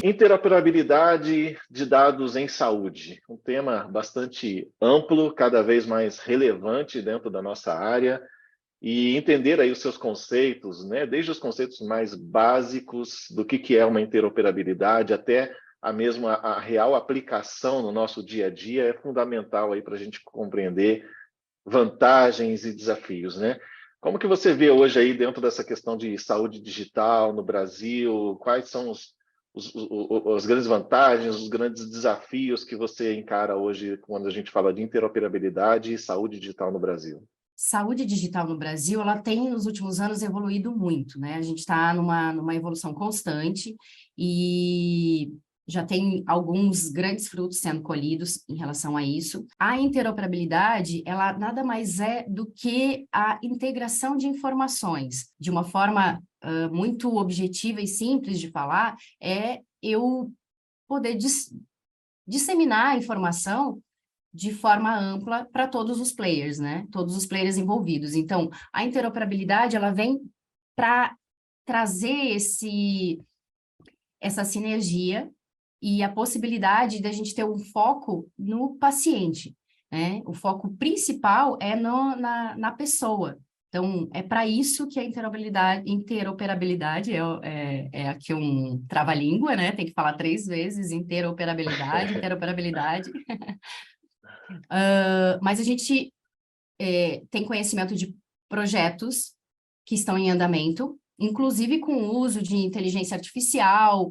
Interoperabilidade de dados em saúde, um tema bastante amplo, cada vez mais relevante dentro da nossa área, e entender aí os seus conceitos, né? Desde os conceitos mais básicos do que é uma interoperabilidade até a real aplicação no nosso dia a dia é fundamental aí para a gente compreender vantagens e desafios, né? Como que você vê hoje aí dentro dessa questão de saúde digital no Brasil? Quais são as grandes vantagens, os grandes desafios que você encara hoje quando a gente fala de interoperabilidade e saúde digital no Brasil? Saúde digital no Brasil, ela tem, nos últimos anos, evoluído muito, né? A gente está numa evolução constante e já tem alguns grandes frutos sendo colhidos em relação a isso. A interoperabilidade, ela nada mais é do que a integração de informações. De uma forma muito objetiva e simples de falar, é eu poder disseminar a informação de forma ampla para todos os players, né? Todos os players envolvidos. Então, a interoperabilidade, ela vem para trazer essa sinergia e a possibilidade de a gente ter um foco no paciente, né? O foco principal é na pessoa. Então, é para isso que a interoperabilidade é aqui um trava-língua, né? Tem que falar 3 vezes, interoperabilidade. Mas a gente tem conhecimento de projetos que estão em andamento, inclusive com o uso de inteligência artificial,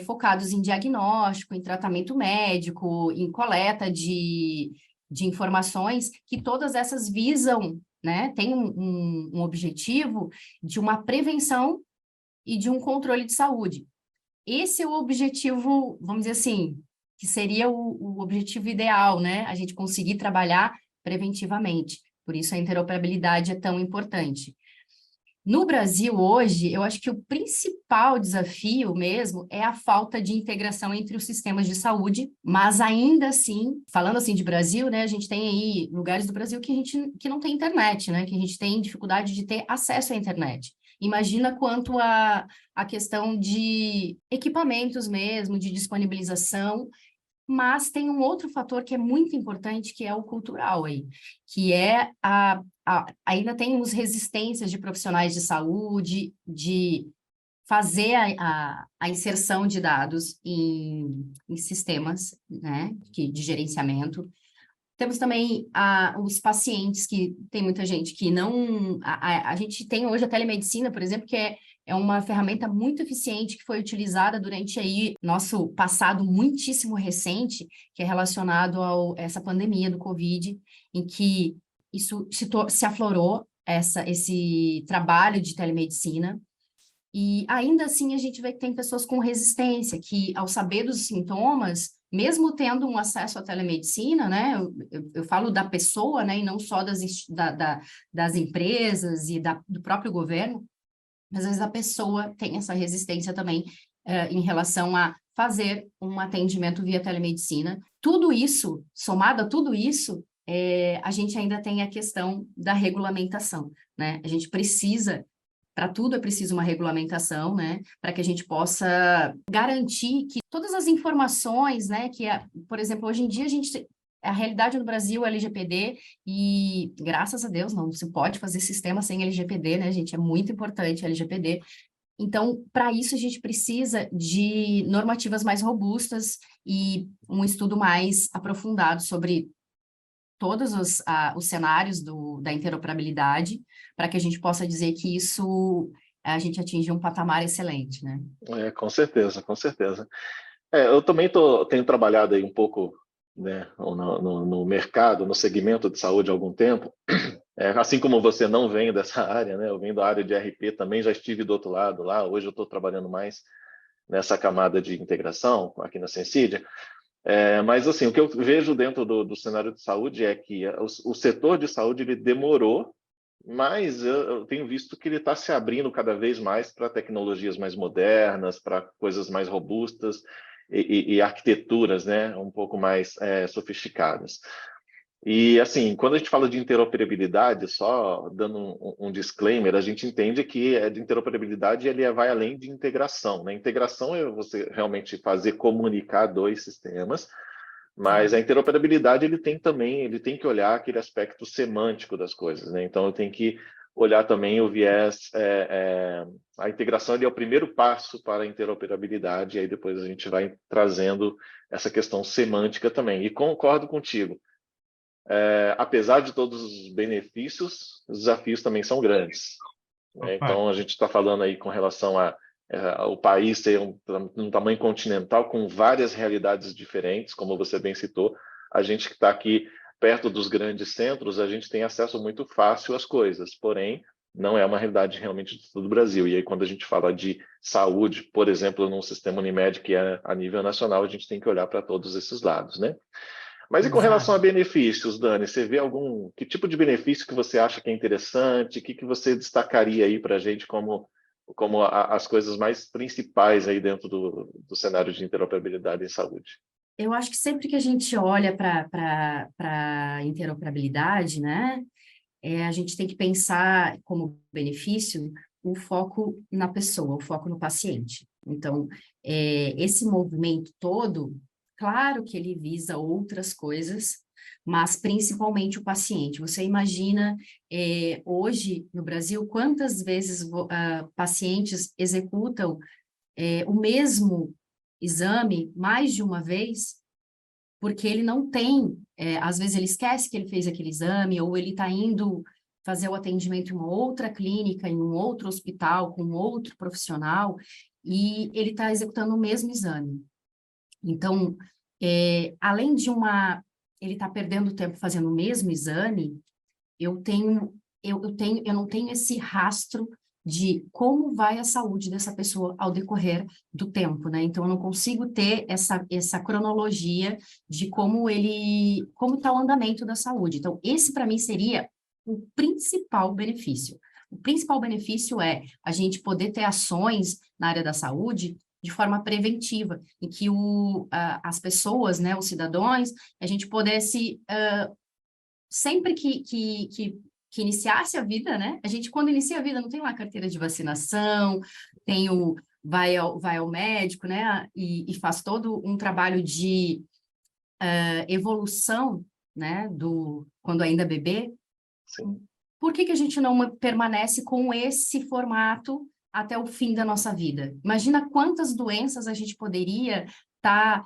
focados em diagnóstico, em tratamento médico, em coleta de informações, que todas essas visam, né, tem um objetivo de uma prevenção e de um controle de saúde. Esse é o objetivo, vamos dizer assim, que seria o objetivo ideal, né? A gente conseguir trabalhar preventivamente. Por isso a interoperabilidade é tão importante. No Brasil, hoje, eu acho que o principal desafio mesmo é a falta de integração entre os sistemas de saúde, mas ainda assim, falando assim de Brasil, né, a gente tem aí lugares do Brasil que não tem internet, né, que a gente tem dificuldade de ter acesso à internet. Imagina quanto a questão de equipamentos mesmo, de disponibilização, mas tem um outro fator que é muito importante, que é o cultural aí, que é ainda temos resistências de profissionais de saúde, de fazer a inserção de dados em sistemas, né, de gerenciamento. Temos também os pacientes, que tem muita gente que não... A gente tem hoje a telemedicina, por exemplo, que é uma ferramenta muito eficiente que foi utilizada durante aí nosso passado muitíssimo recente, que é relacionado a essa pandemia do Covid, em que isso se aflorou, esse trabalho de telemedicina. E ainda assim a gente vê que tem pessoas com resistência, que ao saber dos sintomas, mesmo tendo um acesso à telemedicina, né, eu falo da pessoa, né, e não só das empresas e do próprio governo, às vezes a pessoa tem essa resistência também em relação a fazer um atendimento via telemedicina. Tudo isso, somado a tudo isso, a gente ainda tem a questão da regulamentação, né? A gente precisa, para tudo é preciso uma regulamentação, né? Para que a gente possa garantir que todas as informações, né? Por exemplo, hoje em dia a realidade no Brasil é LGPD e, graças a Deus, não se pode fazer sistema sem LGPD, né, gente? É muito importante LGPD. Então, para isso, a gente precisa de normativas mais robustas e um estudo mais aprofundado sobre todos os cenários da interoperabilidade, para que a gente possa dizer que a gente atinge um patamar excelente, né? Com certeza, com certeza. Eu também tenho trabalhado aí um pouco, né, no mercado, no segmento de saúde há algum tempo. Assim como você não vem dessa área, né, eu venho da área de RP também, já estive do outro lado lá, hoje eu estou trabalhando mais nessa camada de integração aqui na Sensidia. Mas assim, o que eu vejo dentro do cenário de saúde é que o setor de saúde ele demorou, mas eu tenho visto que ele está se abrindo cada vez mais para tecnologias mais modernas, para coisas mais robustas e arquiteturas, né, um pouco mais sofisticadas. E, assim, quando a gente fala de interoperabilidade, só dando um disclaimer, a gente entende que a de interoperabilidade ele vai além de integração, né? Integração é você realmente fazer comunicar dois sistemas, mas a Sim. interoperabilidade ele tem também, ele tem que olhar aquele aspecto semântico das coisas, né? Então eu tenho que olhar também o viés, a integração ele é o primeiro passo para a interoperabilidade, e aí depois a gente vai trazendo essa questão semântica também. E concordo contigo, apesar de todos os benefícios, os desafios também são grandes, né? Opa, Então a gente está falando aí com relação ao país ter um tamanho continental com várias realidades diferentes, como você bem citou. A gente que está aqui perto dos grandes centros, a gente tem acesso muito fácil às coisas, porém não é uma realidade realmente de todo o Brasil. E aí quando a gente fala de saúde, por exemplo, num sistema Unimed que é a nível nacional, a gente tem que olhar para todos esses lados, né? Mas e com relação a Exato. benefícios, Dani, você vê que tipo de benefício que você acha que é interessante? O que você destacaria aí para a gente como as coisas mais principais aí dentro do cenário de interoperabilidade em saúde? Eu acho que sempre que a gente olha para interoperabilidade, né, a gente tem que pensar como benefício o foco na pessoa, o foco no paciente. Então, esse movimento todo, claro que ele visa outras coisas, mas principalmente o paciente. Você imagina, hoje no Brasil, quantas vezes pacientes executam o mesmo exame mais de uma vez, porque ele não tem, às vezes ele esquece que ele fez aquele exame, ou ele está indo fazer o atendimento em uma outra clínica, em um outro hospital, com um outro profissional, e ele está executando o mesmo exame. Então, além de ele está perdendo tempo fazendo o mesmo exame, eu não tenho esse rastro de como vai a saúde dessa pessoa ao decorrer do tempo, né? Então, eu não consigo ter essa cronologia de como está o andamento da saúde. Então, esse para mim seria o principal benefício. O principal benefício é a gente poder ter ações na área da saúde de forma preventiva, em que as pessoas, né, os cidadãos, a gente pudesse sempre que iniciasse a vida, né? A gente, quando inicia a vida, não tem lá carteira de vacinação, tem vai ao médico, né? E faz todo um trabalho de evolução, né? Quando ainda é bebê. Sim. Por que a gente não permanece com esse formato até o fim da nossa vida? Imagina quantas doenças a gente poderia estar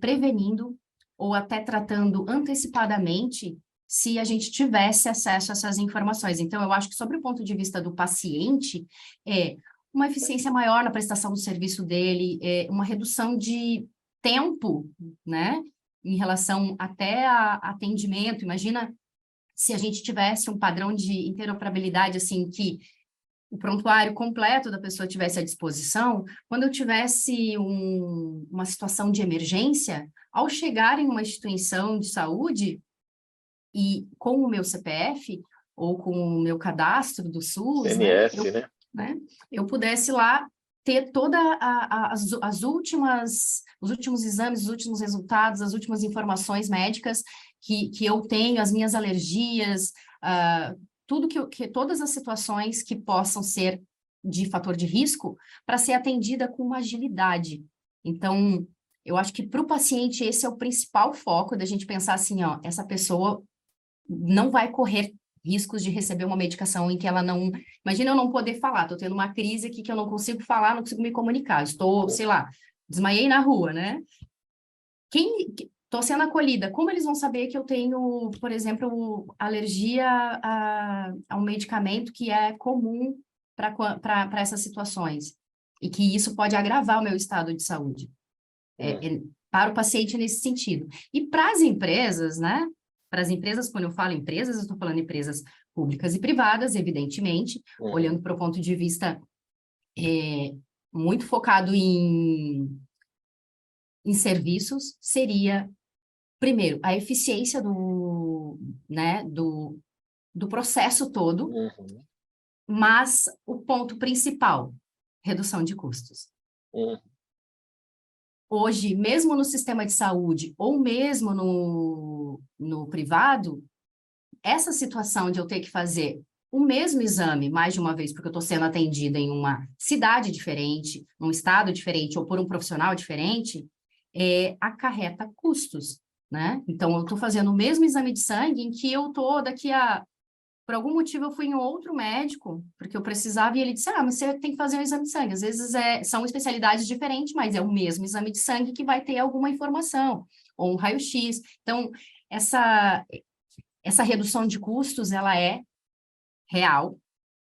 prevenindo ou até tratando antecipadamente se a gente tivesse acesso a essas informações. Então, eu acho que, sobre o ponto de vista do paciente, uma eficiência maior na prestação do serviço dele, uma redução de tempo, né, em relação até a atendimento. Imagina se a gente tivesse um padrão de interoperabilidade, assim, que o prontuário completo da pessoa tivesse à disposição, quando eu tivesse uma situação de emergência, ao chegar em uma instituição de saúde e com o meu CPF ou com o meu cadastro do SUS, né, CNS, né? eu pudesse lá ter toda os últimos exames, os últimos resultados, as últimas informações médicas que eu tenho, as minhas alergias, tudo todas as situações que possam ser de fator de risco para ser atendida com uma agilidade. Então, eu acho que para o paciente esse é o principal foco da gente pensar assim, ó, essa pessoa não vai correr riscos de receber uma medicação em que ela não... Imagina eu não poder falar, estou tendo uma crise aqui que eu não consigo falar, não consigo me comunicar, estou, sei lá, desmaiei na rua, né? Estou sendo acolhida, como eles vão saber que eu tenho, por exemplo, alergia a um medicamento que é comum para essas situações? E que isso pode agravar o meu estado de saúde. Para o paciente nesse sentido. E para as empresas, né? Para as empresas, quando eu falo empresas, eu estou falando empresas públicas e privadas, evidentemente, olhando para o ponto de vista muito focado em serviços, seria, primeiro, a eficiência né, do processo todo, Uhum. mas o ponto principal, redução de custos. Uhum. hoje, mesmo no sistema de saúde ou mesmo no privado, essa situação de eu ter que fazer o mesmo exame mais de uma vez, porque eu estou sendo atendida em uma cidade diferente, num estado diferente ou por um profissional diferente, acarreta custos, né? Então, eu estou fazendo o mesmo exame de sangue em que eu estou daqui a... Por algum motivo, eu fui em outro médico, porque eu precisava, e ele disse, mas você tem que fazer um exame de sangue. Às vezes são especialidades diferentes, mas é o mesmo exame de sangue que vai ter alguma informação, ou um raio-x. Então, essa redução de custos, ela é real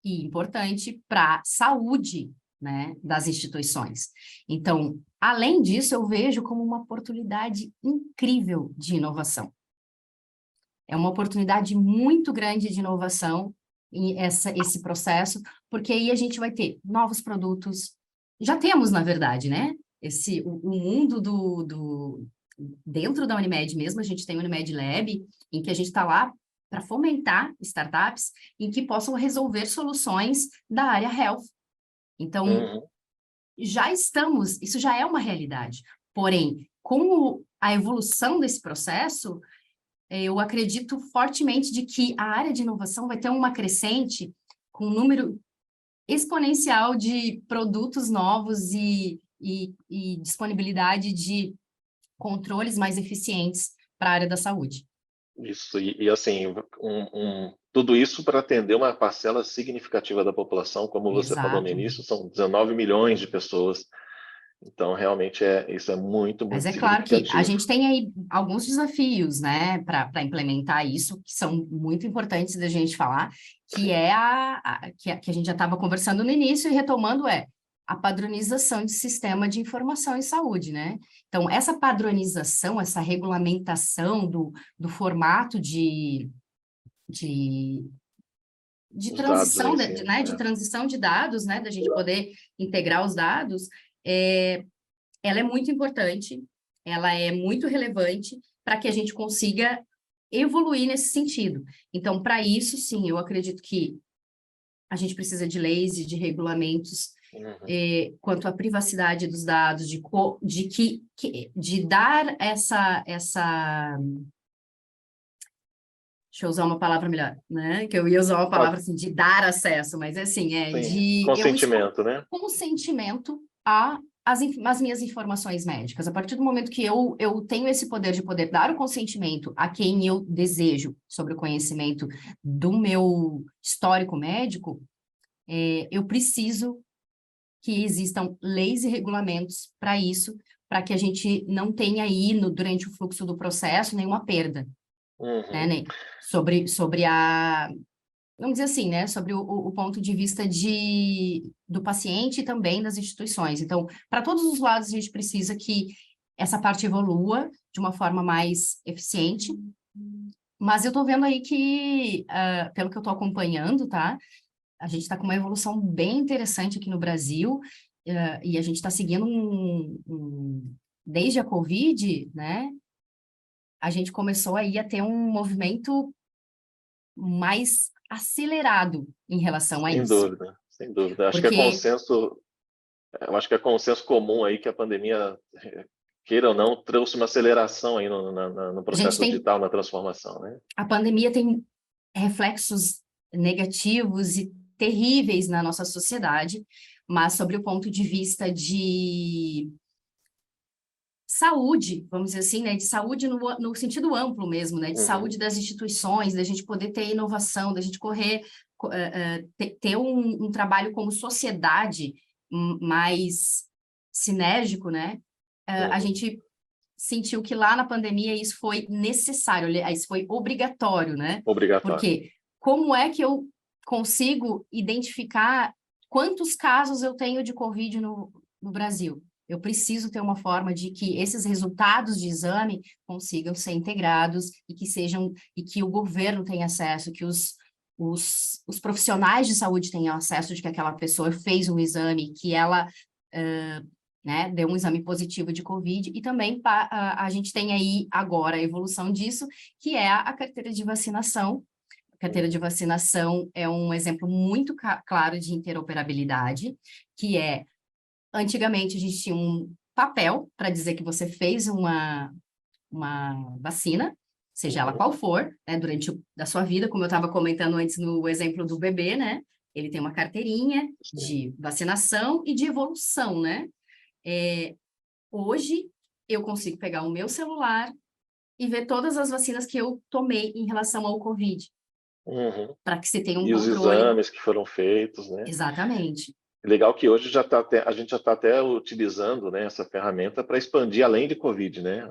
e importante para a saúde, né, das instituições. Então, além disso, eu vejo como uma oportunidade incrível de inovação. É uma oportunidade muito grande de inovação em esse processo, porque aí a gente vai ter novos produtos. Já temos, na verdade, né? O mundo dentro da Unimed mesmo, a gente tem o Unimed Lab, em que a gente está lá para fomentar startups em que possam resolver soluções da área health. Então, isso já é uma realidade. Porém, com a evolução desse processo, eu acredito fortemente de que a área de inovação vai ter uma crescente com um número exponencial de produtos novos e disponibilidade de controles mais eficientes para a área da saúde. Isso, e assim, tudo isso para atender uma parcela significativa da população, como você falou no Exato. início, são 19 milhões de pessoas. Então, realmente, isso é muito, Mas muito é claro que a significativo. gente tem aí alguns desafios, né, para implementar isso, que são muito importantes da gente falar, que é que a gente já estava conversando no início e retomando a padronização de sistema de informação em saúde, né? Então, essa padronização, essa regulamentação do formato de Os dados transição, em si, né, de transição de dados, né, da gente poder integrar os dados, ela é muito importante, ela é muito relevante para que a gente consiga evoluir nesse sentido. Então, para isso, sim, eu acredito que a gente precisa de leis e de regulamentos quanto à privacidade dos dados, de dar essa deixa eu usar uma palavra melhor, né? Que eu ia usar uma palavra assim, de dar acesso, mas assim, sim, de eu consentimento, né? consentimento às minhas informações médicas. A partir do momento que eu tenho esse poder de poder dar o consentimento a quem eu desejo sobre o conhecimento do meu histórico médico, eu preciso que existam leis e regulamentos para isso, para que a gente não tenha aí, durante o fluxo do processo, nenhuma perda, né, Uhum. Ney? Sobre vamos dizer assim, né, sobre o ponto de vista do paciente e também das instituições. Então, para todos os lados, a gente precisa que essa parte evolua de uma forma mais eficiente, mas eu estou vendo aí que, pelo que eu estou acompanhando, tá, a gente está com uma evolução bem interessante aqui no Brasil, e a gente está seguindo desde a Covid, né, a gente começou aí a ter um movimento mais acelerado em relação a Sem isso. dúvida, sem dúvida. Porque Eu acho que é consenso comum aí que a pandemia, queira ou não, trouxe uma aceleração aí no a gente processo tem, digital, na transformação, né? a pandemia tem reflexos negativos e terríveis na nossa sociedade, mas sobre o ponto de vista de saúde, vamos dizer assim, né, de saúde no sentido amplo mesmo, né, de Uhum. saúde das instituições, da gente poder ter inovação, da gente ter um trabalho como sociedade mais sinérgico, né, a Uhum. gente sentiu que lá na pandemia isso foi necessário, isso foi obrigatório, né, Obrigatório. porque como é que eu consigo identificar quantos casos eu tenho de Covid no Brasil? Eu preciso ter uma forma de que esses resultados de exame consigam ser integrados e que o governo tenha acesso, que os profissionais de saúde tenham acesso de que aquela pessoa fez um exame, que ela né, deu um exame positivo de Covid, e também a gente tem aí agora a evolução disso, que é a carteira de vacinação. A carteira de vacinação é um exemplo muito claro de interoperabilidade, que antigamente a gente tinha papel para dizer que você fez uma vacina, seja ela qual for, né, durante a sua vida, como eu estava comentando antes no exemplo do bebê, né? Ele tem uma carteirinha de vacinação e de evolução, né? Hoje, eu consigo pegar o meu celular e ver todas as vacinas que eu tomei em relação ao Covid, para que você tenha um E os controle. exames que foram feitos, né? Exatamente. Legal que hoje a gente já está até utilizando, né, essa ferramenta para expandir além de Covid, né?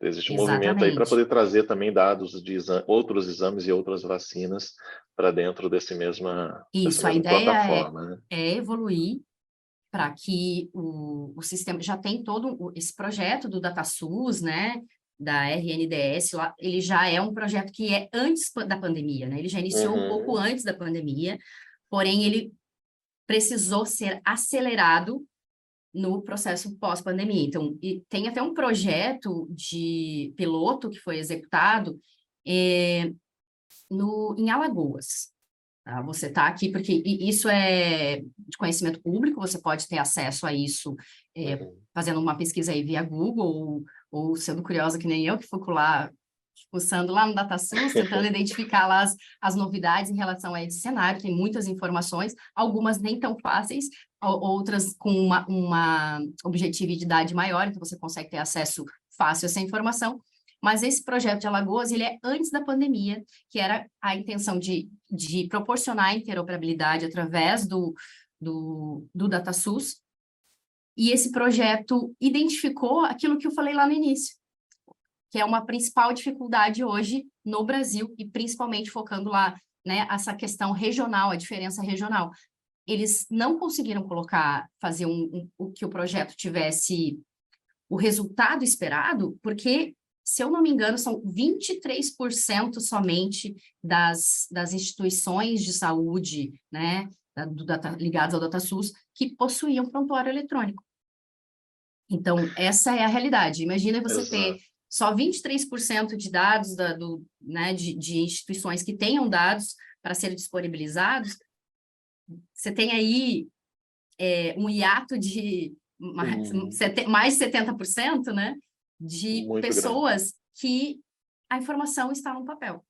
Existe um movimento aí para Exatamente. poder trazer também dados de outros exames e outras vacinas para dentro dessa Isso, a mesma ideia plataforma, né? é evoluir para que o sistema já tem todo esse projeto do DataSUS, né, da RNDS, lá, ele já é um projeto que é antes da pandemia, né? Ele já iniciou um pouco Uhum, antes da pandemia, porém ele precisou ser acelerado no processo pós-pandemia. Então, tem até um projeto de piloto que foi executado em Alagoas. Tá? Você está aqui porque isso é de conhecimento público, você pode ter acesso a isso uhum. fazendo uma pesquisa aí via Google ou sendo curiosa que nem eu, que fui lá, fuçando lá no DataSUS, tentando identificar lá as novidades em relação a esse cenário. Tem muitas informações, algumas nem tão fáceis, outras com uma objetividade maior, então você consegue ter acesso fácil a essa informação. Mas esse projeto de Alagoas, ele é antes da pandemia, que era a intenção de proporcionar interoperabilidade através do DataSUS, e esse projeto identificou aquilo que eu falei lá no início, que é uma principal dificuldade hoje no Brasil, e principalmente focando lá, né, essa questão regional, a diferença regional. Eles não conseguiram fazer o que o projeto tivesse o resultado esperado, porque, se eu não me engano, são 23% somente das instituições de saúde, né, ligadas ao DataSUS, que possuíam prontuário eletrônico. Então, essa é a realidade. Imagina você ter Exato. só 23% de dados né, de instituições que tenham dados para serem disponibilizados. Você tem aí um hiato de mais de 70%, né, de Muito grande. pessoas que a informação está no papel.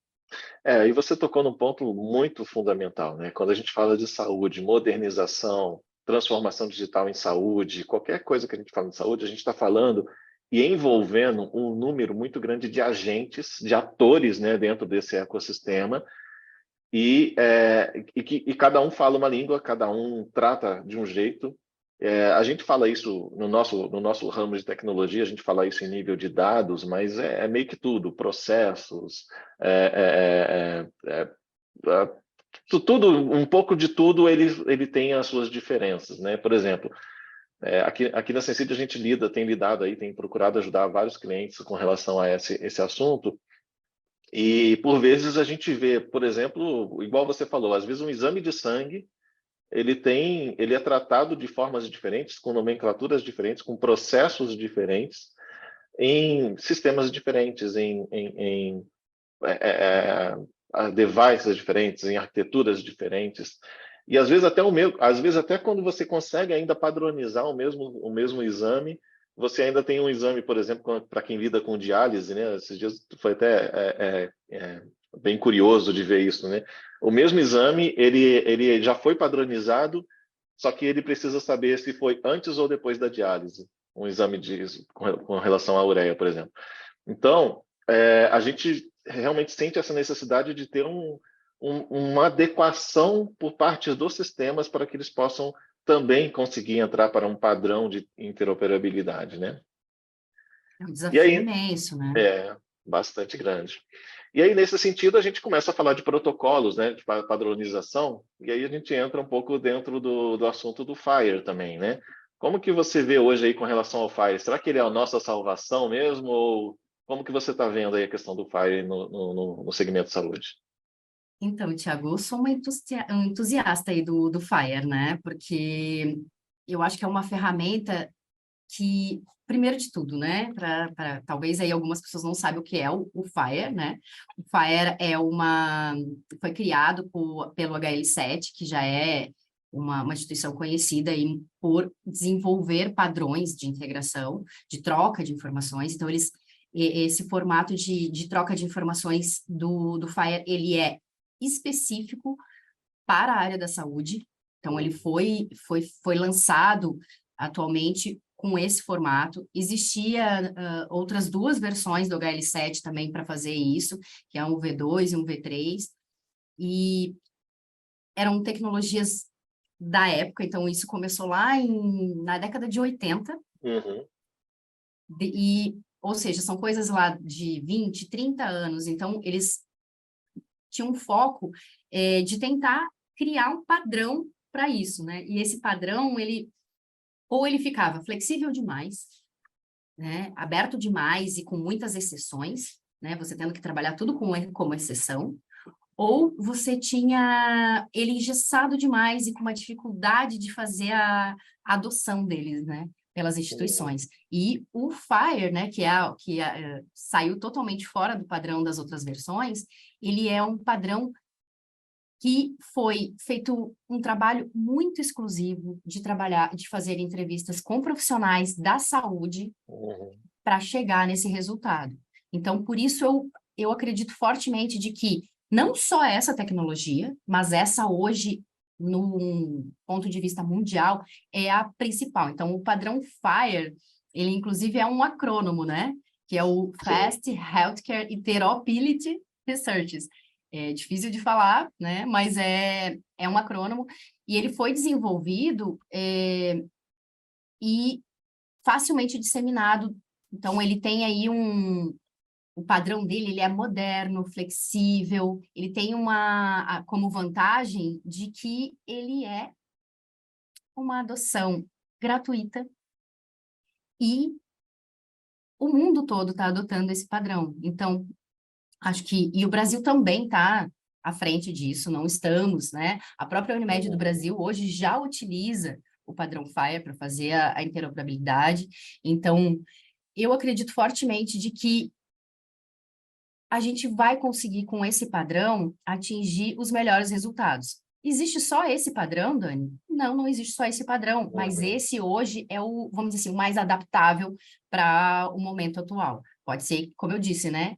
E você tocou num ponto muito fundamental, né? Quando a gente fala de saúde, modernização, transformação digital em saúde, qualquer coisa que a gente fala de saúde, a gente está falando e envolvendo um número muito grande de agentes, de atores, né, dentro desse ecossistema, e cada um fala uma língua, cada um trata de um jeito. A gente fala isso no nosso ramo de tecnologia, a gente fala isso em nível de dados, mas é meio que tudo, processos, tudo, um pouco de tudo ele tem as suas diferenças, né? Por exemplo, aqui na Sensid a gente tem procurado ajudar vários clientes com relação a esse assunto, e por vezes a gente vê, por exemplo, igual você falou, às vezes um exame de sangue ele é tratado de formas diferentes, com nomenclaturas diferentes, com processos diferentes, em sistemas diferentes, em devices diferentes, em arquiteturas diferentes. E às vezes até quando você consegue ainda padronizar o mesmo exame, você ainda tem um exame, por exemplo, para quem lida com diálise, né? Esses dias foi até bem curioso de ver isso, né? O mesmo exame, ele já foi padronizado, só que ele precisa saber se foi antes ou depois da diálise, um exame com relação à ureia, por exemplo. Então, a gente realmente sente essa necessidade de ter uma adequação por parte dos sistemas para que eles possam também conseguir entrar para um padrão de interoperabilidade, né? É um E desafio aí, imenso, né? bastante grande. E aí, nesse sentido, a gente começa a falar de protocolos, né, de padronização, e aí a gente entra um pouco dentro do assunto do FHIR também, né? Como que você vê hoje aí com relação ao FHIR? Será que ele é a nossa salvação mesmo? Ou como que você está vendo aí a questão do FHIR no segmento de saúde? Então, Thiago, eu sou uma um entusiasta aí do FHIR, né? Porque eu acho que é uma ferramenta que, primeiro de tudo, né, talvez aí algumas pessoas não saibam o que é o FHIR, né? O FHIR foi criado pelo HL7, que já é uma instituição conhecida aí por desenvolver padrões de integração, de troca de informações. Então, esse formato de troca de informações do FHIR, ele é específico para a área da saúde. Então, ele foi lançado atualmente com esse formato. Existia outras 2 versões do HL7 também para fazer isso, que é um V2 e um V3, e eram tecnologias da época, então isso começou lá na década de 80, ou seja, são coisas lá de 20, 30 anos, então eles tinham um foco de tentar criar um padrão para isso, né? E esse padrão, ele ficava flexível demais, né? Aberto demais e com muitas exceções, né? Você tendo que trabalhar tudo como exceção, ou você tinha ele engessado demais e com uma dificuldade de fazer a adoção deles, né, pelas instituições. E o FHIR, né, que saiu totalmente fora do padrão das outras versões, ele é um padrão que foi feito um trabalho muito exclusivo de fazer entrevistas com profissionais da saúde para chegar nesse resultado. Então, por isso eu acredito fortemente de que não só essa tecnologia, mas essa hoje, no ponto de vista mundial, é a principal. Então, o padrão FHIR, ele inclusive é um acrônimo, né? Que é o Fast Healthcare Interoperability Researches. É difícil de falar, né? Mas é um acrônimo. E ele foi desenvolvido e facilmente disseminado. Então, ele tem aí o padrão dele, ele é moderno, flexível, ele tem como vantagem de que ele é uma adoção gratuita e o mundo todo está adotando esse padrão. Então, acho que... E o Brasil também está à frente disso, não estamos, né? A própria Unimed do Brasil hoje já utiliza o padrão FHIR para fazer a interoperabilidade. Então, eu acredito fortemente de que a gente vai conseguir, com esse padrão, atingir os melhores resultados. Existe só esse padrão, Dani? Não, não existe só esse padrão, mas esse hoje é vamos dizer assim, o mais adaptável para o momento atual. Pode ser, como eu disse, né?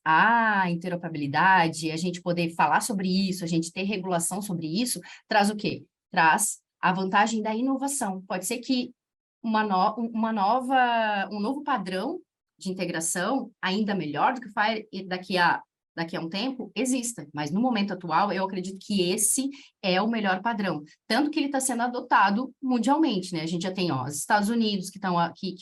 A interoperabilidade, a gente poder falar sobre isso, a gente ter regulação sobre isso, traz o quê? Traz a vantagem da inovação. Pode ser que um novo padrão de integração, ainda melhor do que faz daqui a um tempo, exista. Mas no momento atual, eu acredito que esse é o melhor padrão. Tanto que ele está sendo adotado mundialmente, né? A gente já tem, os Estados Unidos que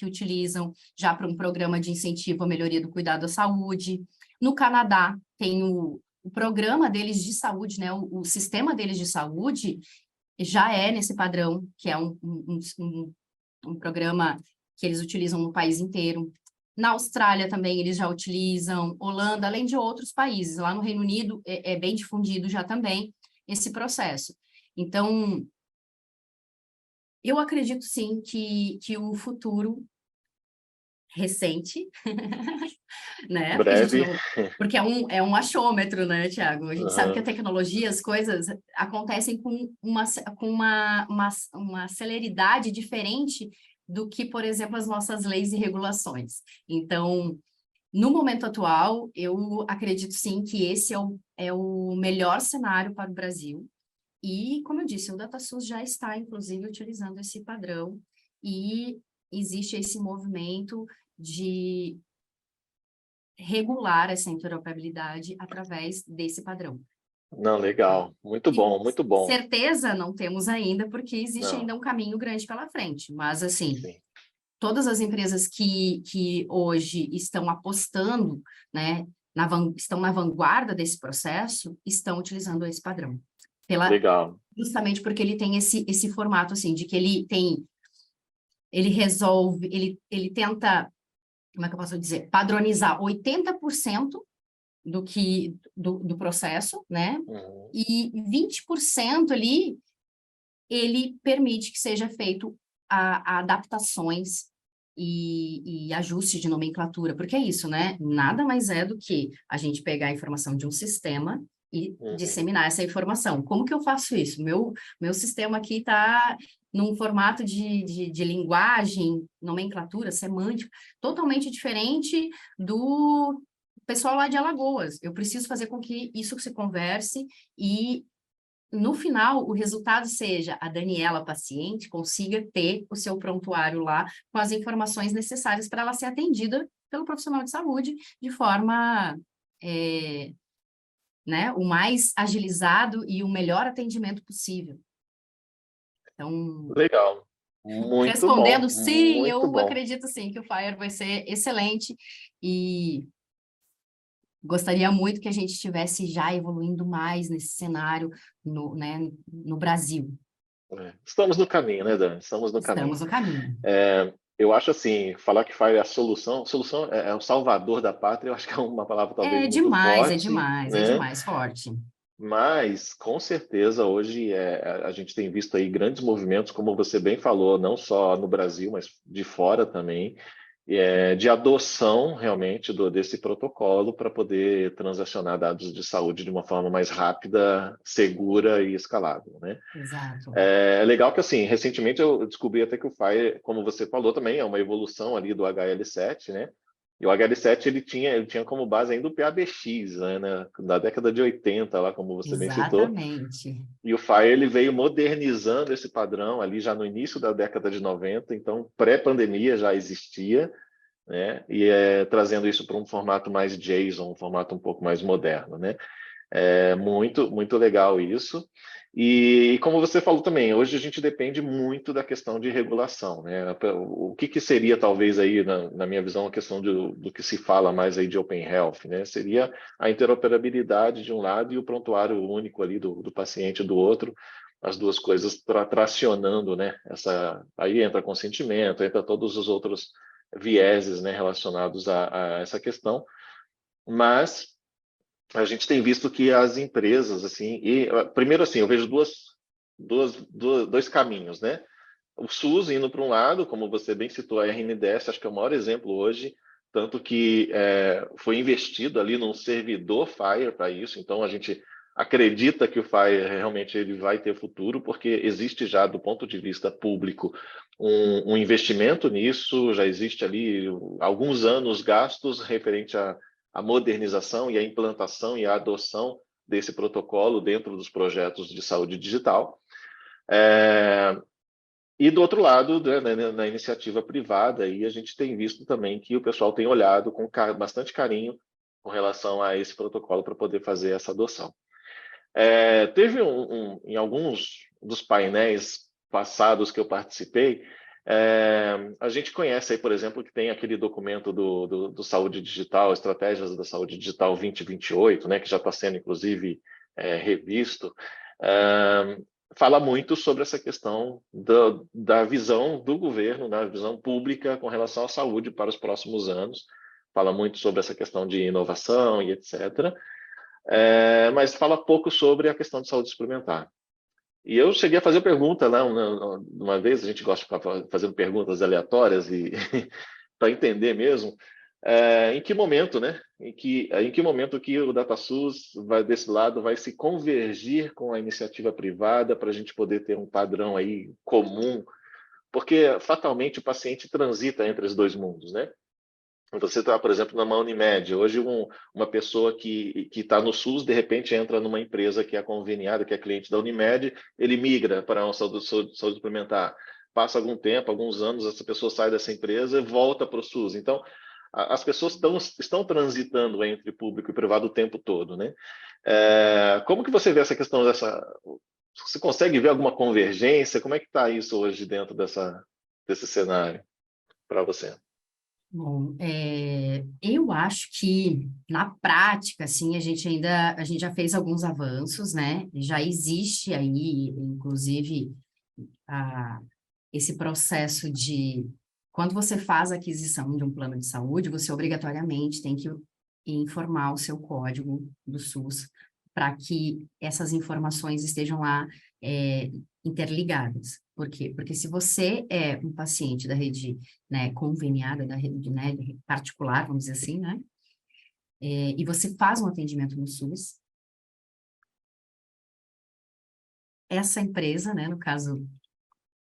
utilizam já para um programa de incentivo à melhoria do cuidado à saúde. No Canadá, tem o programa deles de saúde, né? O sistema deles de saúde já é nesse padrão, que é um programa que eles utilizam no país inteiro. Na Austrália também eles já utilizam, Holanda, além de outros países. Lá no Reino Unido é bem difundido já também esse processo. Então, eu acredito sim que o futuro recente, né? Breve. Porque é um achômetro, né, Tiago? A gente sabe que a tecnologia, as coisas acontecem com uma celeridade diferente do que, por exemplo, as nossas leis e regulações. Então, no momento atual, eu acredito sim que esse é o melhor cenário para o Brasil. E, como eu disse, o DataSUS já está, inclusive, utilizando esse padrão e existe esse movimento de regular essa interoperabilidade através desse padrão. Não, legal. Muito bom, muito bom. Certeza não temos ainda, porque existe Não. ainda um caminho grande pela frente. Mas, assim, Sim. todas as empresas que hoje estão apostando, né, estão na vanguarda desse processo, estão utilizando esse padrão. Legal. Justamente porque ele tem esse formato, assim, de que ele resolve, ele tenta, como é que eu posso dizer, padronizar 80% do processo, né? E 20% ali, ele permite que seja feito a adaptações e ajuste de nomenclatura, porque é isso, né? Nada mais é do que a gente pegar a informação de um sistema e Uhum. disseminar essa informação. Como que eu faço isso? Meu sistema aqui está num formato de linguagem, nomenclatura, semântica, totalmente diferente do pessoal lá de Alagoas. Eu preciso fazer com que isso se converse e, no final, o resultado seja a Daniela, paciente, consiga ter o seu prontuário lá com as informações necessárias para ela ser atendida pelo profissional de saúde de forma, né, o mais agilizado e o melhor atendimento possível. Então, Legal. Muito bom, respondendo, sim, muito eu bom. acredito sim que o Fire vai ser excelente e gostaria muito que a gente estivesse já evoluindo mais nesse cenário no, né, no Brasil. Estamos no caminho, né, Dani? Estamos no caminho. Estamos no caminho. Eu acho assim, falar que Fire é a solução é o salvador da pátria, eu acho que é uma palavra talvez muito forte, É né? demais, forte. Mas, com certeza, hoje a gente tem visto aí grandes movimentos, como você bem falou, não só no Brasil, mas de fora também, de adoção realmente desse protocolo para poder transacionar dados de saúde de uma forma mais rápida, segura e escalável, né? Exato. É legal que, assim, recentemente eu descobri até que o Fire, como você falou também, é uma evolução ali do HL7, né? E o HL7 ele tinha como base ainda o PABX, né? Da década de 80, lá como você bem citou. Exatamente. E o Fire ele veio modernizando esse padrão ali já no início da década de 90, então pré-pandemia já existia, né? E trazendo isso para um formato mais JSON, um formato um pouco mais moderno, né? É muito, muito legal isso. E como você falou também, hoje a gente depende muito da questão de regulação, né? O que seria talvez aí, na minha visão, a questão do que se fala mais aí de Open Health, né? Seria a interoperabilidade de um lado e o prontuário único ali do paciente do outro, as duas coisas tracionando, né? Aí entra consentimento, entra todos os outros vieses, né, relacionados a essa questão, mas a gente tem visto que as empresas, assim, primeiro assim, eu vejo dois caminhos, né? O SUS indo para um lado, como você bem citou, a RNDS, acho que é o maior exemplo hoje, tanto que foi investido ali num servidor Fire para isso, então a gente acredita que o Fire realmente ele vai ter futuro, porque existe já, do ponto de vista público, um investimento nisso, já existe ali alguns anos gastos referente à modernização e à implantação e à adoção desse protocolo dentro dos projetos de saúde digital. E do outro lado, né, na iniciativa privada, aí a gente tem visto também que o pessoal tem olhado com bastante carinho com relação a esse protocolo para poder fazer essa adoção. Teve em alguns dos painéis passados que eu participei, a gente conhece aí, por exemplo, que tem aquele documento do Saúde Digital, Estratégias da Saúde Digital 2028, né, que já está sendo, inclusive, revisto. Fala muito sobre essa questão da visão do governo, da visão pública com relação à saúde para os próximos anos. Fala muito sobre essa questão de inovação e etc. Mas fala pouco sobre a questão de saúde suplementar. E eu cheguei a fazer pergunta lá uma vez, a gente gosta de ficar fazendo perguntas aleatórias e para entender mesmo em que momento, né? Em que momento que o DataSUS vai desse lado vai se convergir com a iniciativa privada para a gente poder ter um padrão aí comum, porque fatalmente o paciente transita entre os dois mundos, né? Você está, por exemplo, numa Unimed. Hoje, uma pessoa que está no SUS, de repente, entra numa empresa que é conveniada, que é cliente da Unimed, ele migra para uma saúde suplementar. Passa algum tempo, alguns anos, essa pessoa sai dessa empresa e volta para o SUS. Então, as pessoas estão transitando entre público e privado o tempo todo, né? Como que você vê essa questão dessa... Você consegue ver alguma convergência? Como é que está isso hoje dentro desse cenário para você? Bom, eu acho que na prática, assim, a gente já fez alguns avanços, né? Já existe aí, inclusive, a, esse processo de quando você faz a aquisição de um plano de saúde, você obrigatoriamente tem que informar o seu código do SUS para que essas informações estejam lá interligadas. Por quê? Porque se você é um paciente da rede, né, conveniada, da rede, né, particular, vamos dizer assim, né, e você faz um atendimento no SUS, essa empresa, né, no caso,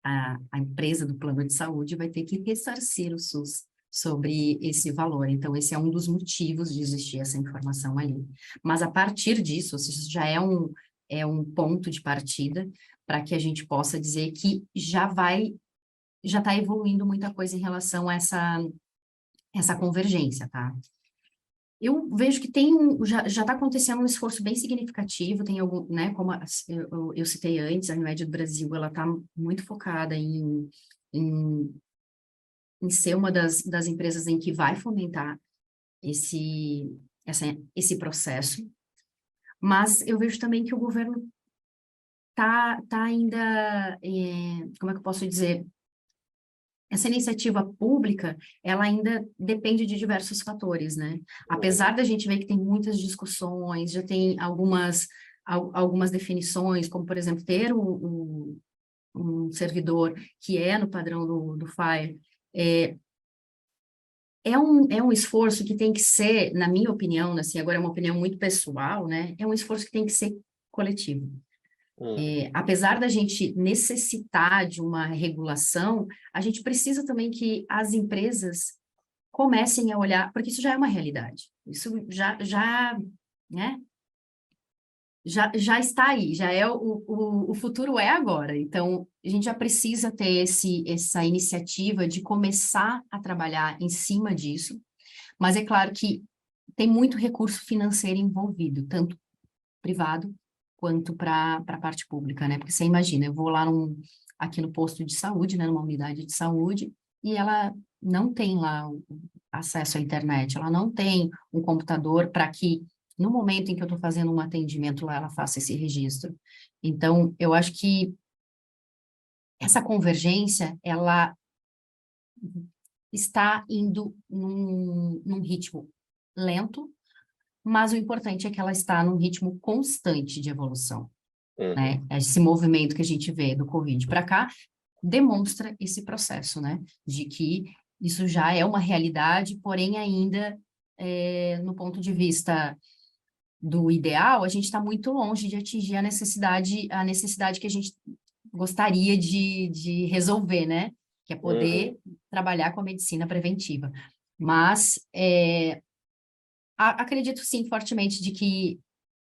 a empresa do plano de saúde vai ter que ressarcir o SUS sobre esse valor. Então, esse é um dos motivos de existir essa informação ali. Mas a partir disso, ou seja, isso já é um ponto de partida para que a gente possa dizer que já está evoluindo muita coisa em relação a essa convergência, tá? Eu vejo que já está acontecendo um esforço bem significativo, tem algum, né, como eu citei antes, a Unimed do Brasil, ela está muito focada em ser uma das empresas em que vai fomentar esse processo, mas eu vejo também que o governo tá ainda, como é que eu posso dizer, essa iniciativa pública, ela ainda depende de diversos fatores, né? Apesar da gente ver que tem muitas discussões, já tem algumas definições, como, por exemplo, ter um servidor que é no padrão do FHIR, é um esforço que tem que ser, na minha opinião, assim, agora é uma opinião muito pessoal, né? É um esforço que tem que ser coletivo. Apesar da gente necessitar de uma regulação, a gente precisa também que as empresas comecem a olhar, porque isso já é uma realidade. Isso né? Já está aí, já é o futuro é agora. Então, a gente já precisa ter essa iniciativa de começar a trabalhar em cima disso, mas é claro que tem muito recurso financeiro envolvido, tanto privado quanto para a parte pública, né? Porque você imagina, eu vou lá aqui no posto de saúde, né, numa unidade de saúde, e ela não tem lá acesso à internet, ela não tem um computador para que, no momento em que eu estou fazendo um atendimento lá, ela faça esse registro. Então, eu acho que essa convergência, ela está indo num ritmo lento, mas o importante é que ela está num ritmo constante de evolução, né? Esse movimento que a gente vê do Covid para cá demonstra esse processo, né? De que isso já é uma realidade, porém ainda, no ponto de vista do ideal, a gente está muito longe de atingir a necessidade que a gente gostaria de resolver, né? Que é poder trabalhar com a medicina preventiva. Mas acredito sim fortemente de que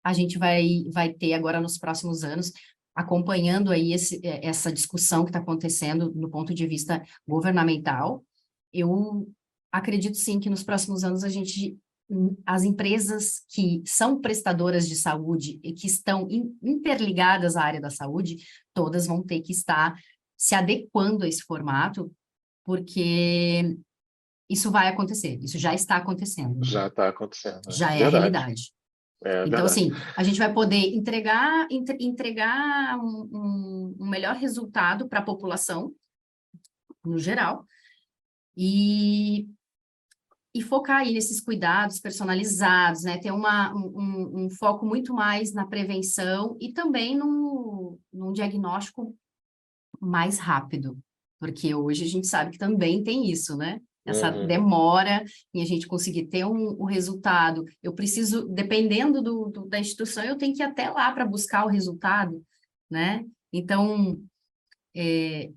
a gente vai ter agora nos próximos anos, acompanhando aí essa discussão que está acontecendo do ponto de vista governamental. Eu acredito sim que nos próximos anos as empresas que são prestadoras de saúde e que estão interligadas à área da saúde, todas vão ter que estar se adequando a esse formato, porque isso vai acontecer, isso já está acontecendo. Já está acontecendo, já é a verdade. realidade. É Então, verdade. assim, a gente vai poder entregar um melhor resultado para a população, no geral, e focar aí nesses cuidados personalizados, né? Ter um foco muito mais na prevenção e também num diagnóstico mais rápido, porque hoje a gente sabe que também tem isso, né? Essa demora em a gente conseguir ter o resultado. Eu preciso, dependendo da instituição, eu tenho que ir até lá para buscar o resultado, né? Então,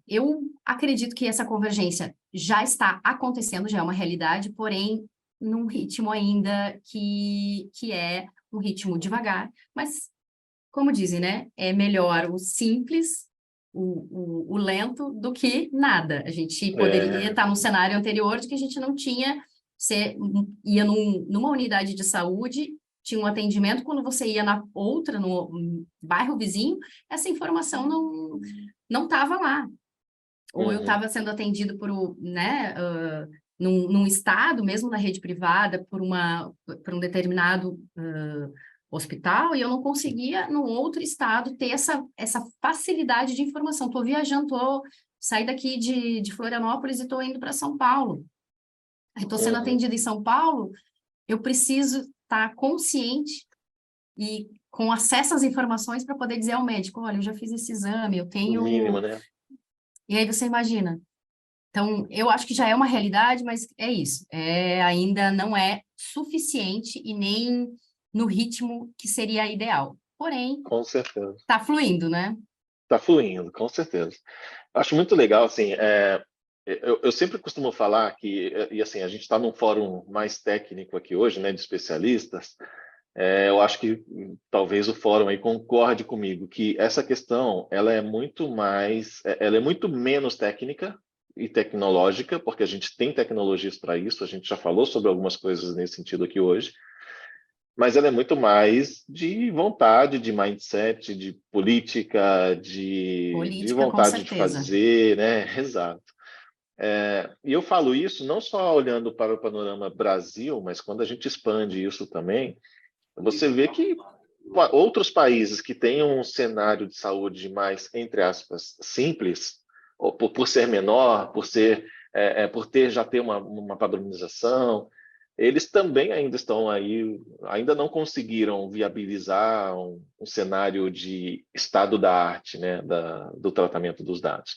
eu acredito que essa convergência já está acontecendo, já é uma realidade, porém, num ritmo ainda que é um ritmo devagar, mas, como dizem, né? É melhor o simples, o lento, do que nada. A gente poderia estar num cenário anterior de que a gente não tinha, você ia numa unidade de saúde, tinha um atendimento, quando você ia na outra, no bairro vizinho, essa informação não estava lá. Ou eu estava sendo atendido né, num estado, mesmo na rede privada, por um determinado hospital, e eu não conseguia, num outro estado, ter essa facilidade de informação. Estou viajando, saí daqui de Florianópolis e estou indo para São Paulo. Estou sendo atendida em São Paulo, eu preciso estar consciente e com acesso às informações para poder dizer ao médico, olha, eu já fiz esse exame, eu tenho... O mínimo, né? E aí você imagina. Então, eu acho que já é uma realidade, mas é isso. Ainda não é suficiente e nem no ritmo que seria ideal. Porém, Com certeza. está fluindo, né? Tá fluindo, com certeza. Acho muito legal, assim, eu sempre costumo falar que, e assim, a gente está num fórum mais técnico aqui hoje, né, de especialistas. Eu acho que talvez o fórum aí concorde comigo que essa questão ela é muito menos técnica e tecnológica, porque a gente tem tecnologias para isso, a gente já falou sobre algumas coisas nesse sentido aqui hoje, mas ela é muito mais de vontade, de mindset, de política, de Política, com vontade de certeza. fazer, né? Exato. E eu falo isso não só olhando para o panorama Brasil, mas quando a gente expande isso também, você vê que outros países que têm um cenário de saúde mais, entre aspas, simples, ou por ser menor, por ter já ter uma padronização, eles também ainda estão aí, ainda não conseguiram viabilizar um cenário de estado da arte, né, do tratamento dos dados.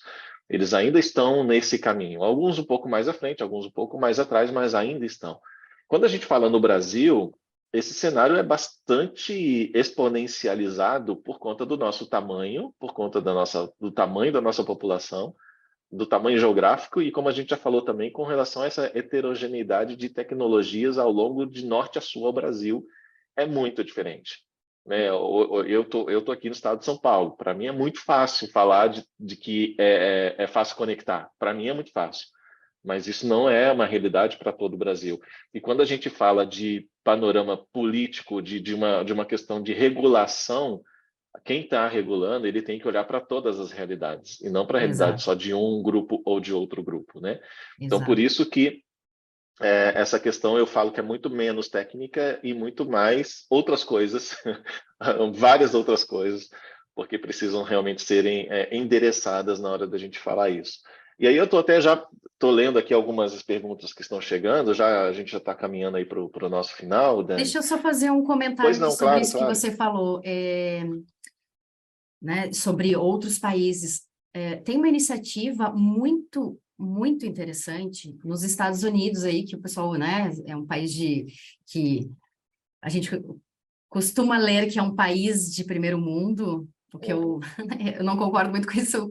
Eles ainda estão nesse caminho, alguns um pouco mais à frente, alguns um pouco mais atrás, mas ainda estão. Quando a gente fala no Brasil, esse cenário é bastante exponencializado por conta do nosso tamanho, por conta do tamanho da nossa população, do tamanho geográfico e, como a gente já falou também, com relação a essa heterogeneidade de tecnologias ao longo de norte a sul ao Brasil, é muito diferente. Né? Eu tô aqui no estado de São Paulo. Para mim é muito fácil falar de que é fácil conectar. Para mim é muito fácil. Mas isso não é uma realidade para todo o Brasil. E quando a gente fala de panorama político, de uma questão de regulação, quem está regulando, ele tem que olhar para todas as realidades, e não para a realidade Exato, só de um grupo ou de outro grupo, né? Então, por exato. isso que essa questão eu falo que é muito menos técnica e muito mais outras coisas, várias outras coisas, porque precisam realmente serem endereçadas na hora da gente falar isso. E aí eu estou lendo aqui algumas perguntas que estão chegando, a gente já está caminhando aí para o nosso final, Dani. Deixa eu só fazer um Pois comentário não, sobre claro, isso que claro. você falou, né, sobre outros países. Tem uma iniciativa muito interessante nos Estados Unidos aí, que o pessoal, né, é um país que a gente costuma ler que é um país de primeiro mundo, porque Uhum. eu não concordo muito com isso,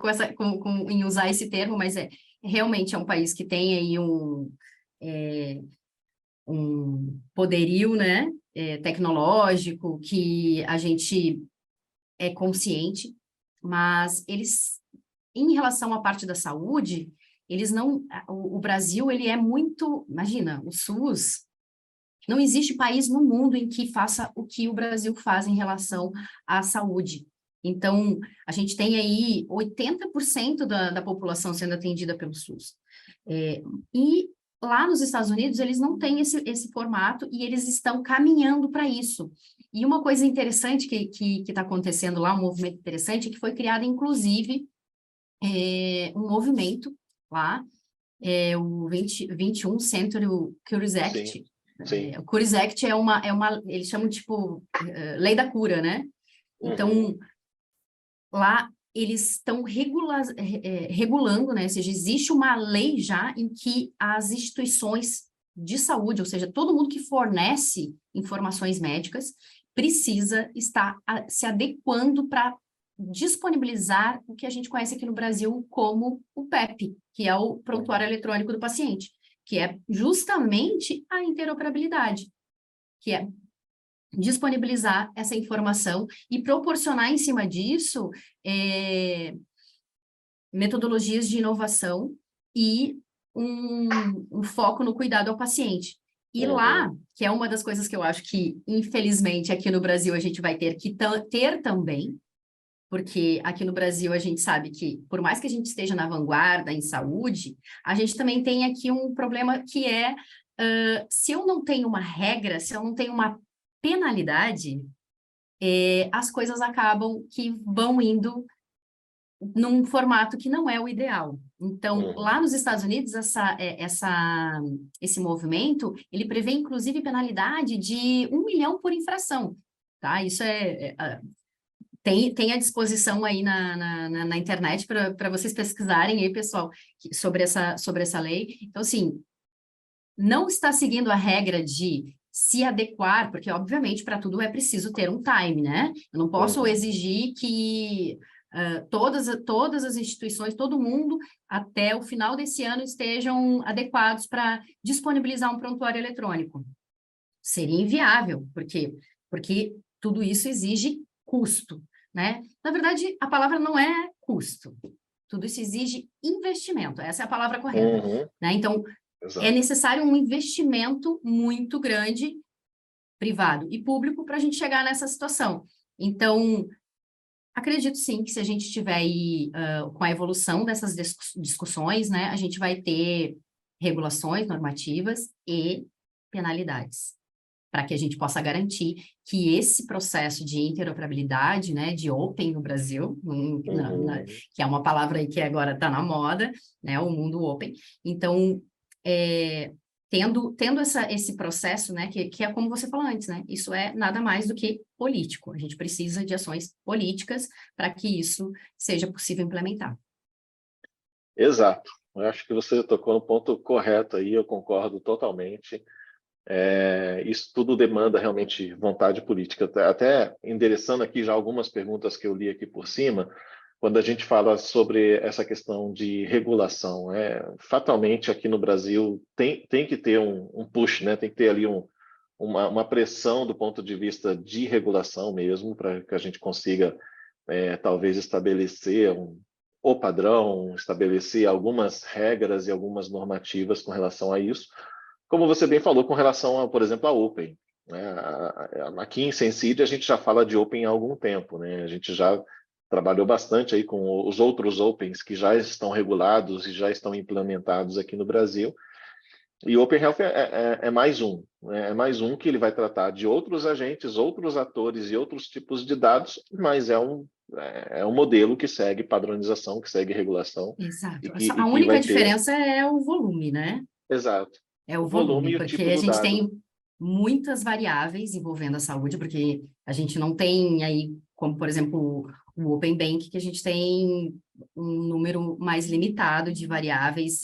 em usar esse termo, mas realmente é um país que tem aí um poderio, né, tecnológico, que a gente é consciente, mas eles, em relação à parte da saúde, eles não, o Brasil, ele é muito, imagina, o SUS, não existe país no mundo em que faça o que o Brasil faz em relação à saúde. Então, a gente tem aí 80% da população sendo atendida pelo SUS. E lá nos Estados Unidos, eles não têm esse formato e eles estão caminhando para isso. E uma coisa interessante que está acontecendo lá, um movimento interessante, é que foi criado, inclusive, um movimento lá, o 21 Century Cures Sim, Act. sim. O Cures Act eles chamam, tipo, lei da cura, né? Uhum. Então, lá eles estão regulando, né? Ou seja, existe uma lei já em que as instituições de saúde, ou seja, todo mundo que fornece informações médicas, precisa estar se adequando para disponibilizar o que a gente conhece aqui no Brasil como o PEP, que é o Prontuário Uhum. Eletrônico do Paciente, que é justamente a interoperabilidade, que é disponibilizar essa informação e proporcionar em cima disso metodologias de inovação e um foco no cuidado ao paciente. E lá, Uhum. que é uma das coisas que eu acho que, infelizmente, aqui no Brasil a gente vai ter que ter também, porque aqui no Brasil a gente sabe que, por mais que a gente esteja na vanguarda em saúde, a gente também tem aqui um problema que se eu não tenho uma regra, se eu não tenho uma penalidade, as coisas acabam que vão indo num formato que não é o ideal. Então, lá Uhum. nos Estados Unidos, esse movimento, ele prevê, inclusive, penalidade de 1 milhão por infração, tá? Isso tem à disposição aí na internet para vocês pesquisarem aí, pessoal, sobre essa lei. Então, assim, não está seguindo a regra de se adequar, porque, obviamente, para tudo é preciso ter um time, né? Eu não posso Uhum. exigir que todas as instituições, todo mundo, até o final desse ano, estejam adequados para disponibilizar um prontuário eletrônico. Seria inviável, porque tudo isso exige custo, né? Na verdade, a palavra não é custo. Tudo isso exige investimento. Essa é a palavra correta, né? Então, Exato. é necessário um investimento muito grande, privado e público, para a gente chegar nessa situação. Então, acredito sim que se a gente estiver aí com a evolução dessas discussões, né, a gente vai ter regulações normativas e penalidades, para que a gente possa garantir que esse processo de interoperabilidade, né, de open no Brasil, que é uma palavra aí que agora está na moda, né, o mundo open. Então, tendo esse processo, né, que é como você falou antes, né, isso é nada mais do que político. A gente precisa de ações políticas para que isso seja possível implementar. Exato. Eu acho que você tocou no ponto correto aí, eu concordo totalmente. Isso tudo demanda realmente vontade política. Até endereçando aqui já algumas perguntas que eu li aqui por cima, quando a gente fala sobre essa questão de regulação, fatalmente aqui no Brasil tem que ter um push, né? Tem que ter ali uma pressão do ponto de vista de regulação mesmo, para que a gente consiga talvez estabelecer o padrão, estabelecer algumas regras e algumas normativas com relação a isso. Como você bem falou, com relação, por exemplo, a Open, né? Aqui em Sensid a gente já fala de Open há algum tempo, né? A gente já trabalhou bastante aí com os outros Opens que já estão regulados e já estão implementados aqui no Brasil. E o Open Health é mais um, né? É mais um que ele vai tratar de outros agentes, outros atores e outros tipos de dados, mas é um modelo que segue padronização, que segue regulação. Exato. E A que única vai ter... diferença é o volume, né? Exato. É o O volume volume, e o porque tipo a do gente dado. tem muitas variáveis envolvendo a saúde, porque a gente não tem aí, como por exemplo, o Open Bank, que a gente tem um número mais limitado de variáveis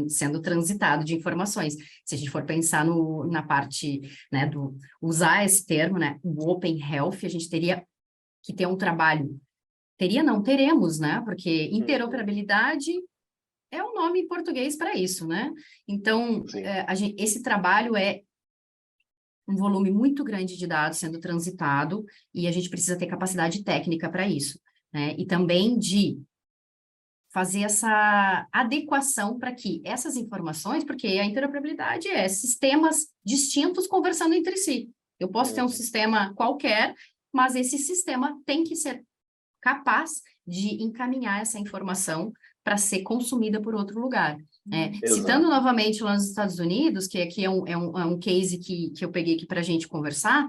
sendo transitado de informações. Se a gente for pensar na parte, né, usar esse termo, né, o Open Health, a gente teria que ter um trabalho. Não, teremos, né? Porque interoperabilidade é o nome em português para isso, né? Então, Sim. esse trabalho é um volume muito grande de dados sendo transitado e a gente precisa ter capacidade técnica para isso, né? E também de fazer essa adequação para que essas informações, porque a interoperabilidade é sistemas distintos conversando entre si. Eu posso ter um sistema qualquer, mas esse sistema tem que ser capaz de encaminhar essa informação para ser consumida por outro lugar. Citando novamente lá nos Estados Unidos, que aqui é um case que eu peguei aqui para a gente conversar,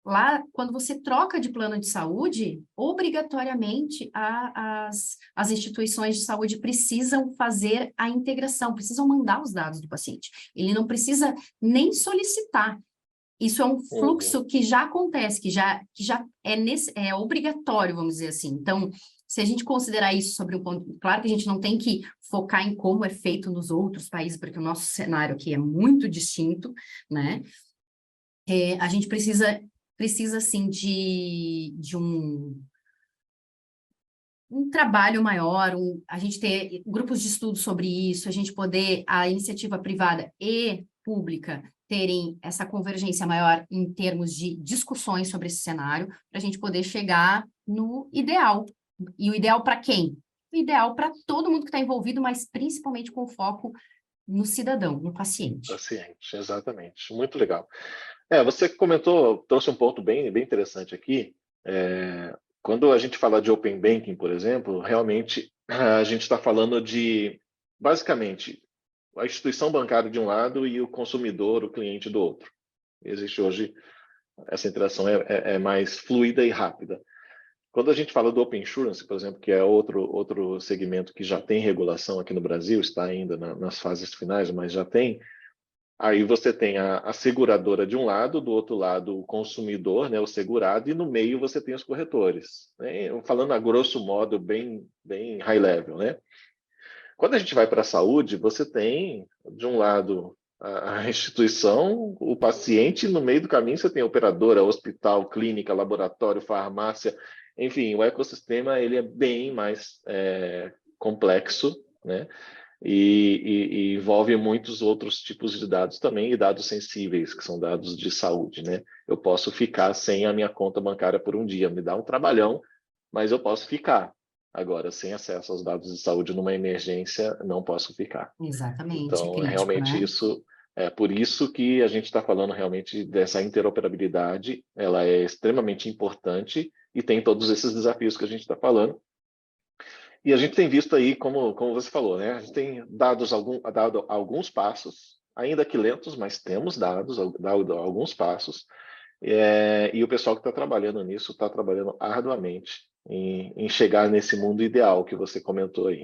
lá, quando você troca de plano de saúde, obrigatoriamente as instituições de saúde precisam fazer a integração, precisam mandar os dados do paciente. Ele não precisa nem solicitar. Isso é um fluxo que já acontece, que já é obrigatório, vamos dizer assim. Então, se a gente considerar isso sobre um ponto... Claro que a gente não tem que focar em como é feito nos outros países, porque o nosso cenário aqui é muito distinto, né? A gente precisa assim, de um trabalho maior, a gente ter grupos de estudo sobre isso, a gente poder, a iniciativa privada e pública, terem essa convergência maior em termos de discussões sobre esse cenário, para a gente poder chegar no ideal. E o ideal para quem? O ideal para todo mundo que está envolvido, mas principalmente com foco no cidadão, no paciente. Paciente, exatamente. Muito legal. Você comentou, trouxe um ponto bem interessante aqui. Quando a gente fala de Open Banking, por exemplo, realmente a gente está falando de, basicamente, a instituição bancária de um lado e o consumidor, o cliente do outro. Existe hoje, essa interação é mais fluida e rápida. Quando a gente fala do Open Insurance, por exemplo, que é outro segmento que já tem regulação aqui no Brasil, está ainda nas fases finais, mas já tem, aí você tem a seguradora de um lado, do outro lado o consumidor, né, o segurado, e no meio você tem os corretores, né? Falando a grosso modo, bem high level, né? Quando a gente vai para a saúde, você tem, de um lado, a instituição, o paciente, e no meio do caminho você tem a operadora, hospital, clínica, laboratório, farmácia, Enfim, o ecossistema ele é bem mais complexo, né? E envolve muitos outros tipos de dados também, e dados sensíveis, que são dados de saúde, né? Eu posso ficar sem a minha conta bancária por um dia, me dá um trabalhão, mas eu posso ficar. Agora, sem acesso aos dados de saúde numa emergência, não posso ficar. Exatamente, é Então, crítico, realmente, né? isso é por isso que a gente está falando realmente dessa interoperabilidade, ela é extremamente importante e tem todos esses desafios que a gente está falando. E a gente tem visto aí, como você falou, né? A gente tem dado alguns passos, ainda que lentos, mas temos dado alguns passos. E o pessoal que está trabalhando nisso está trabalhando arduamente em chegar nesse mundo ideal que você comentou aí.